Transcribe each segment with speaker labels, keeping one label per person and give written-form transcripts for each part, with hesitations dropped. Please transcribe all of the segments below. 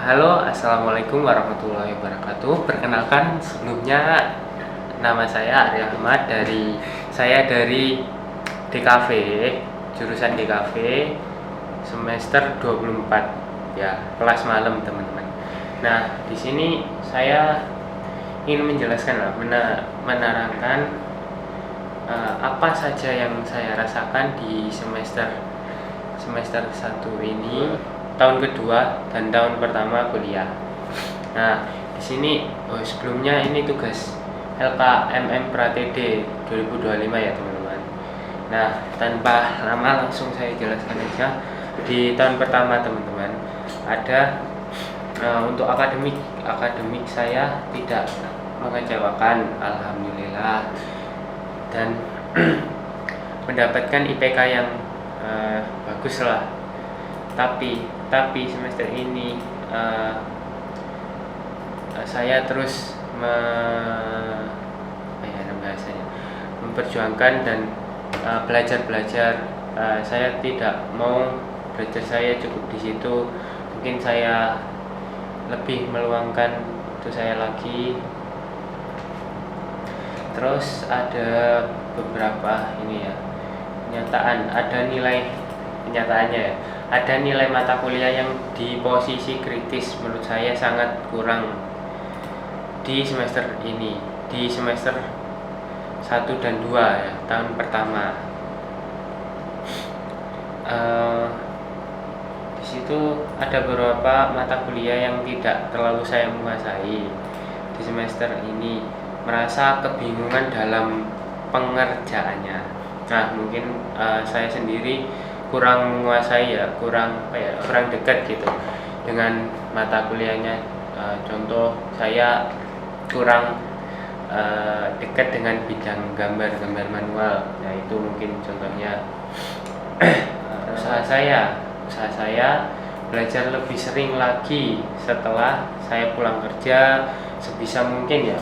Speaker 1: Halo, assalamualaikum warahmatullahi wabarakatuh. Perkenalkan, sebelumnya nama saya Arya Ahmad dari DKV, jurusan DKV semester 24 ya, kelas malam teman-teman. Nah, di sini saya ingin menjelaskan menerangkan apa saja yang saya rasakan di semester 1 ini, tahun kedua dan tahun pertama kuliah. Nah, di sini sebelumnya ini tugas LKMM Pratd 2025 ya teman-teman. Nah, tanpa lama langsung saya jelaskan aja. Di tahun pertama teman-teman ada untuk akademik saya tidak mengecewakan, alhamdulillah, dan mendapatkan IPK yang bagus lah. Tapi semester ini saya terus memperjuangkan dan belajar. Saya tidak mau belajar saya cukup di situ. Mungkin saya lebih meluangkan waktu saya lagi. Terus ada beberapa kenyataannya ya. Ada nilai mata kuliah yang di posisi kritis menurut saya sangat kurang di semester ini, di semester 1 dan 2 ya, tahun pertama. Di situ ada beberapa mata kuliah yang tidak terlalu saya menguasai di semester ini, merasa kebingungan dalam pengerjaannya. Nah, mungkin saya sendiri kurang menguasai ya, kurang dekat gitu dengan mata kuliahnya. Contoh, saya kurang dekat dengan bidang gambar manual. Nah, itu mungkin contohnya. Usaha saya belajar lebih sering lagi setelah saya pulang kerja, sebisa mungkin ya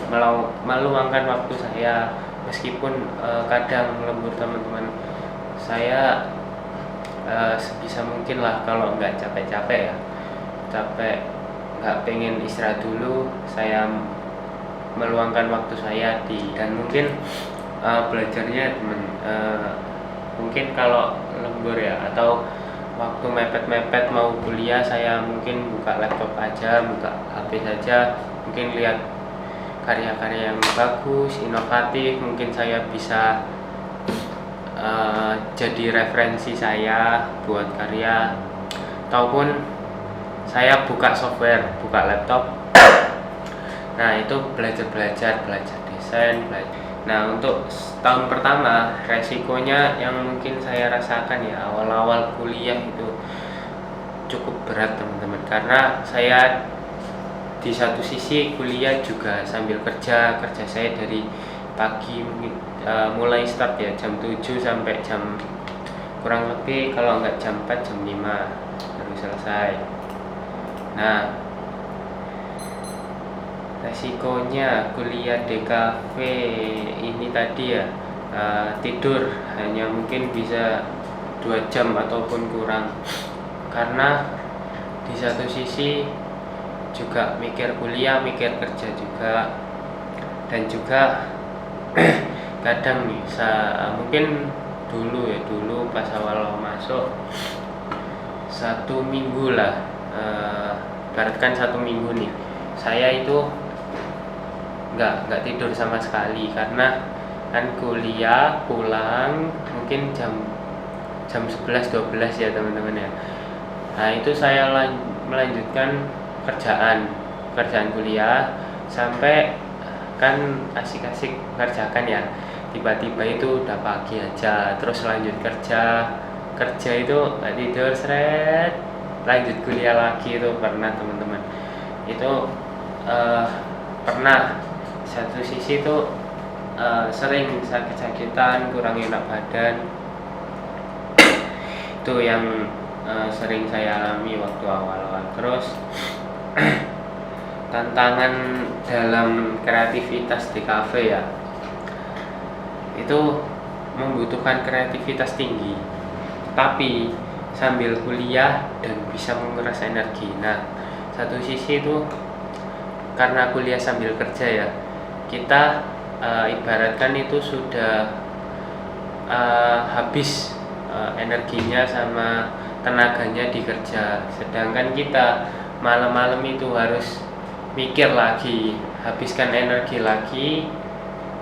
Speaker 1: meluangkan waktu saya, meskipun kadang lembur teman-teman. Saya sebisa mungkin lah, kalau nggak capek nggak pengen istirahat dulu, saya meluangkan waktu saya dan mungkin belajarnya mungkin kalau lembur ya, atau waktu mepet mau kuliah, saya mungkin buka laptop aja, buka HP saja, mungkin lihat karya-karya yang bagus, inovatif, mungkin saya bisa jadi referensi saya buat karya. Ataupun saya buka software, buka laptop. Nah, itu belajar desain, Nah, untuk tahun pertama, resikonya yang mungkin saya rasakan ya, awal-awal kuliah itu cukup berat teman-teman, karena saya di satu sisi kuliah juga sambil kerja saya dari pagi, mungkin mulai start ya jam 7 sampai jam kurang lebih, kalau nggak jam 4 jam 5 baru selesai. Nah, resikonya kuliah DKV ini tadi ya, tidur hanya mungkin bisa 2 jam ataupun kurang, karena di satu sisi juga mikir kuliah, mikir kerja juga, dan juga kadang mungkin dulu pas awal masuk 1 minggu lah, ibaratkan 1 minggu nih, saya itu nggak tidur sama sekali, karena kan kuliah pulang mungkin jam 11-12 ya teman-teman ya. Nah, itu saya melanjutkan kerjaan kuliah sampai kan asik-asik kerjakan ya, tiba-tiba itu udah pagi aja, terus lanjut kerja itu nggak tidur, lanjut kuliah lagi. Itu pernah teman-teman, itu pernah satu sisi itu sering sakit-sakitan, kurang enak badan. Itu yang sering saya alami waktu awal-awal. Terus tantangan dalam kreativitas di kafe ya, itu membutuhkan kreativitas tinggi, tapi sambil kuliah dan bisa menguras energi. Nah, satu sisi itu karena kuliah sambil kerja ya, kita ibaratkan itu sudah habis energinya sama tenaganya di kerja, sedangkan kita malam-malam itu harus mikir lagi, habiskan energi lagi,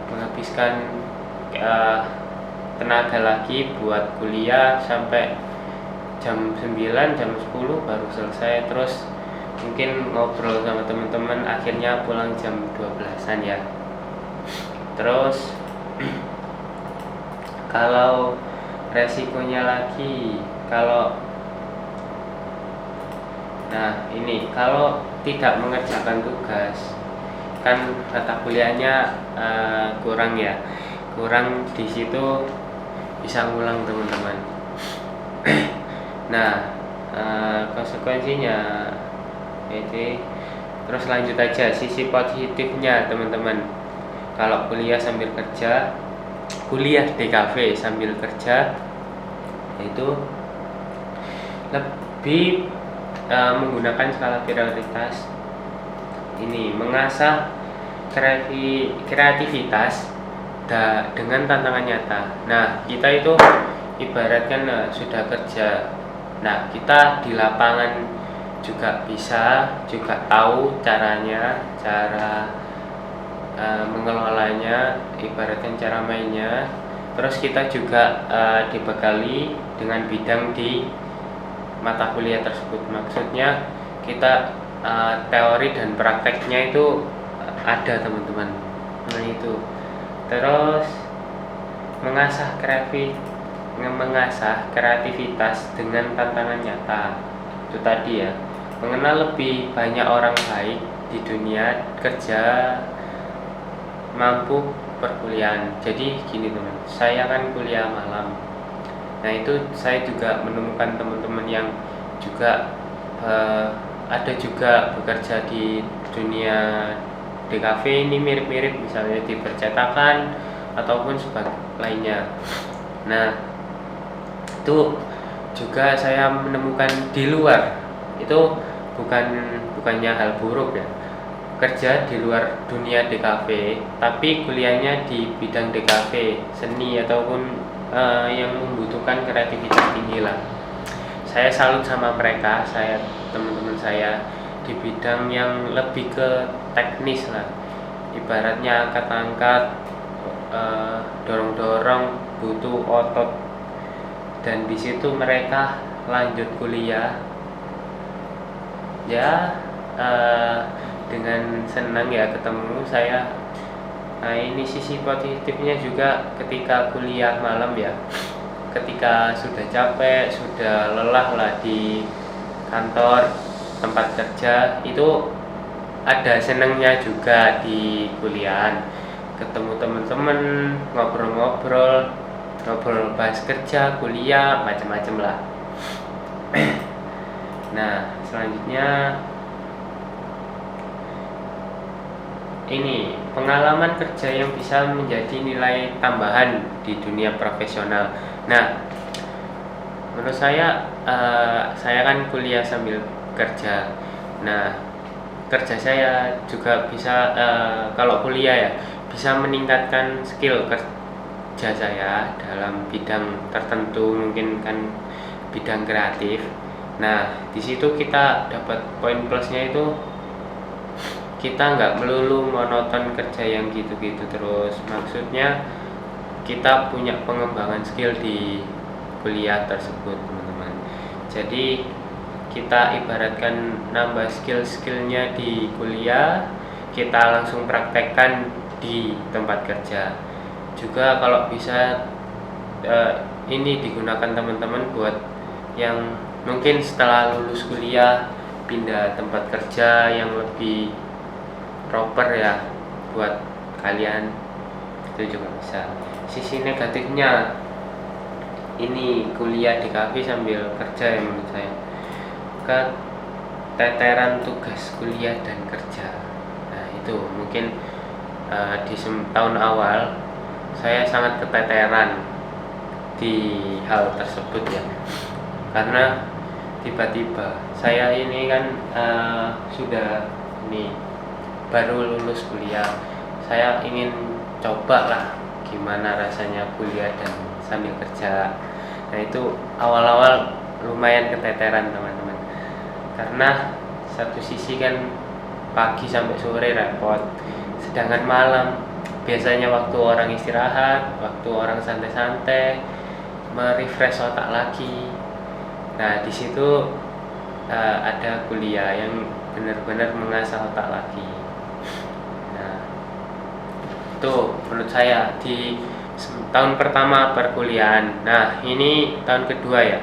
Speaker 1: menghabiskan tenaga lagi buat kuliah sampai jam 9, jam 10 baru selesai, terus mungkin ngobrol sama teman-teman, akhirnya pulang jam 12-an ya. Terus kalau resikonya lagi, kalau tidak mengerjakan tugas, kan mata kuliahnya kurang di situ, bisa ngulang teman-teman. Nah, konsekuensinya jadi, terus lanjut aja sisi positifnya teman-teman. Kalau kuliah sambil kerja, kuliah DKV sambil kerja itu lebih menggunakan skala prioritas, ini mengasah kreativitas dengan tantangan nyata. Nah, kita itu ibaratkan sudah kerja, nah kita di lapangan juga tahu cara mengelolanya, ibaratkan cara mainnya. Terus kita juga dibekali dengan bidang di mata kuliah tersebut, maksudnya kita teori dan prakteknya itu ada teman-teman. Nah itu, terus mengasah kreativitas dengan tantangan nyata, itu tadi ya, mengenal lebih banyak orang baik di dunia kerja, mampu perkuliahan. Jadi gini teman, saya kan kuliah malam. Nah itu saya juga menemukan teman-teman yang juga ada juga bekerja di dunia DKV ini, mirip-mirip misalnya di percetakan ataupun lainnya. Nah itu juga saya menemukan di luar, itu bukannya hal buruk ya, kerja di luar dunia DKV tapi kuliahnya di bidang DKV seni ataupun yang membutuhkan kreativitas tinggi lah. Saya salut sama mereka, teman-teman saya di bidang yang lebih ke teknis lah, ibaratnya angkat-angkat, dorong-dorong, butuh otot, dan di situ mereka lanjut kuliah ya, dengan senang ya ketemu saya. Nah ini sisi positifnya juga ketika kuliah malam ya, ketika sudah capek, sudah lelah lah di kantor tempat kerja, itu ada senangnya juga di kuliahan, ketemu teman-teman, ngobrol bahas kerja, kuliah, macam-macam lah. Nah selanjutnya ini pengalaman kerja yang bisa menjadi nilai tambahan di dunia profesional. Nah menurut saya kan kuliah sambil kerja. Nah kerja saya juga bisa, kalau kuliah ya, bisa meningkatkan skill kerja saya dalam bidang tertentu, mungkin kan bidang kreatif. Nah di situ kita dapat poin plusnya itu, kita nggak melulu monoton kerja yang gitu-gitu terus, maksudnya kita punya pengembangan skill di kuliah tersebut teman-teman. Jadi kita ibaratkan nambah skill-skillnya di kuliah, kita langsung praktekkan di tempat kerja juga. Kalau bisa ini digunakan teman-teman buat yang mungkin setelah lulus kuliah pindah tempat kerja yang lebih proper ya buat kalian, itu juga bisa. Sisi negatifnya ini kuliah di kafe sambil kerja yang menurut saya, keteteran tugas kuliah dan kerja. Nah itu mungkin di tahun awal saya sangat keteteran di hal tersebut ya, karena tiba-tiba saya ini kan sudah ini baru lulus kuliah. Saya ingin coba lah gimana rasanya kuliah dan sambil kerja. Nah itu awal-awal lumayan keteteran teman-teman, karena satu sisi kan pagi sampai sore repot, sedangkan malam biasanya waktu orang istirahat, waktu orang santai-santai, merefresh otak lagi. Nah di situ ada kuliah yang benar-benar mengasah otak lagi. Nah itu menurut saya di tahun pertama perkuliahan. Nah ini tahun kedua ya.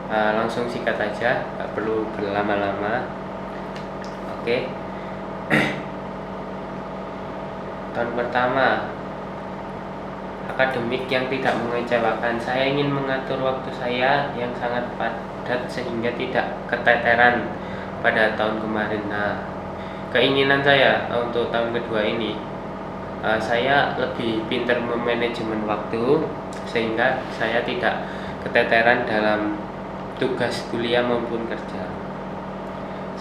Speaker 1: Langsung sikat aja, nggak perlu berlama-lama. Oke. Tahun pertama akademik yang tidak mengecewakan. Saya ingin mengatur waktu saya yang sangat padat sehingga tidak keteteran pada tahun kemarin. Nah, keinginan saya untuk tahun kedua ini, saya lebih pintar memanajemen waktu sehingga saya tidak keteteran dalam tugas kuliah maupun kerja.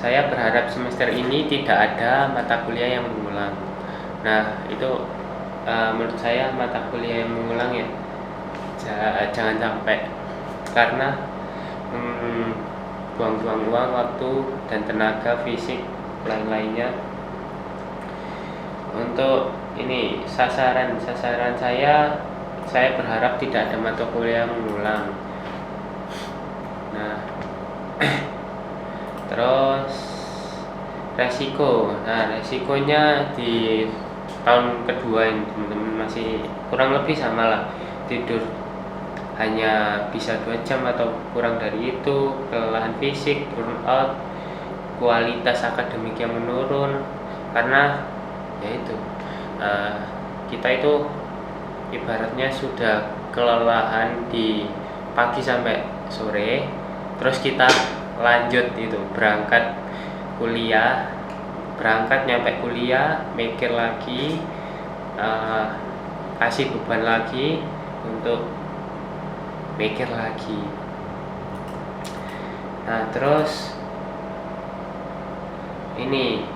Speaker 1: Saya berharap semester ini tidak ada mata kuliah yang mengulang. Nah, itu menurut saya mata kuliah yang mengulang ya jangan sampai, karena buang-buang uang, waktu dan tenaga fisik lain-lainnya. Untuk ini sasaran saya berharap tidak ada mata kuliah yang mengulang. Nah terus resiko. Nah resikonya di tahun kedua ini teman-teman masih kurang lebih sama lah, tidur hanya bisa 2 jam atau kurang dari itu, kelelahan fisik, burnout, kualitas akademik yang menurun, karena yaitu kita itu ibaratnya sudah kelelahan di pagi sampai sore, terus kita lanjut itu berangkat nyampe kuliah, mikir lagi, kasih beban lagi untuk mikir lagi. Nah terus ini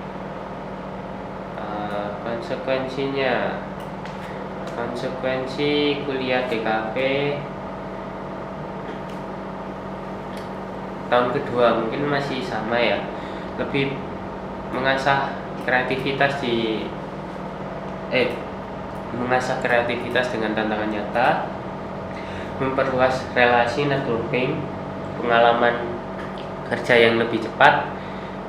Speaker 1: konsekuensi kuliah DKV tahun kedua mungkin masih sama ya, lebih mengasah kreativitas dengan tantangan nyata, memperluas relasi networking, pengalaman kerja yang lebih cepat,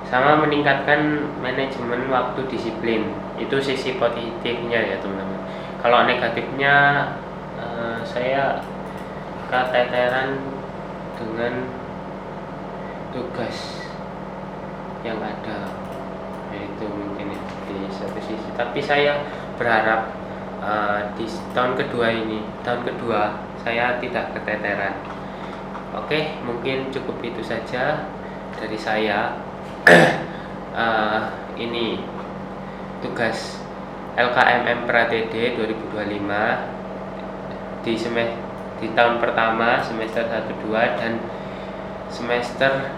Speaker 1: sama meningkatkan manajemen waktu disiplin. Itu sisi positifnya ya teman-teman. Kalau negatifnya saya keteteran dengan tugas yang ada, yaitu mungkin ya, di satu sisi. Tapi saya berharap di tahun kedua saya tidak keteteran. Oke, mungkin cukup itu saja dari saya. Ini tugas LKMM Pra-TD 2025 di tahun pertama semester 1-2 dan semester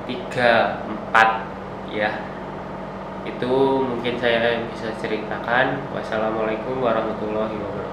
Speaker 1: 3-4 ya. Itu mungkin saya bisa ceritakan. Wassalamualaikum warahmatullahi wabarakatuh.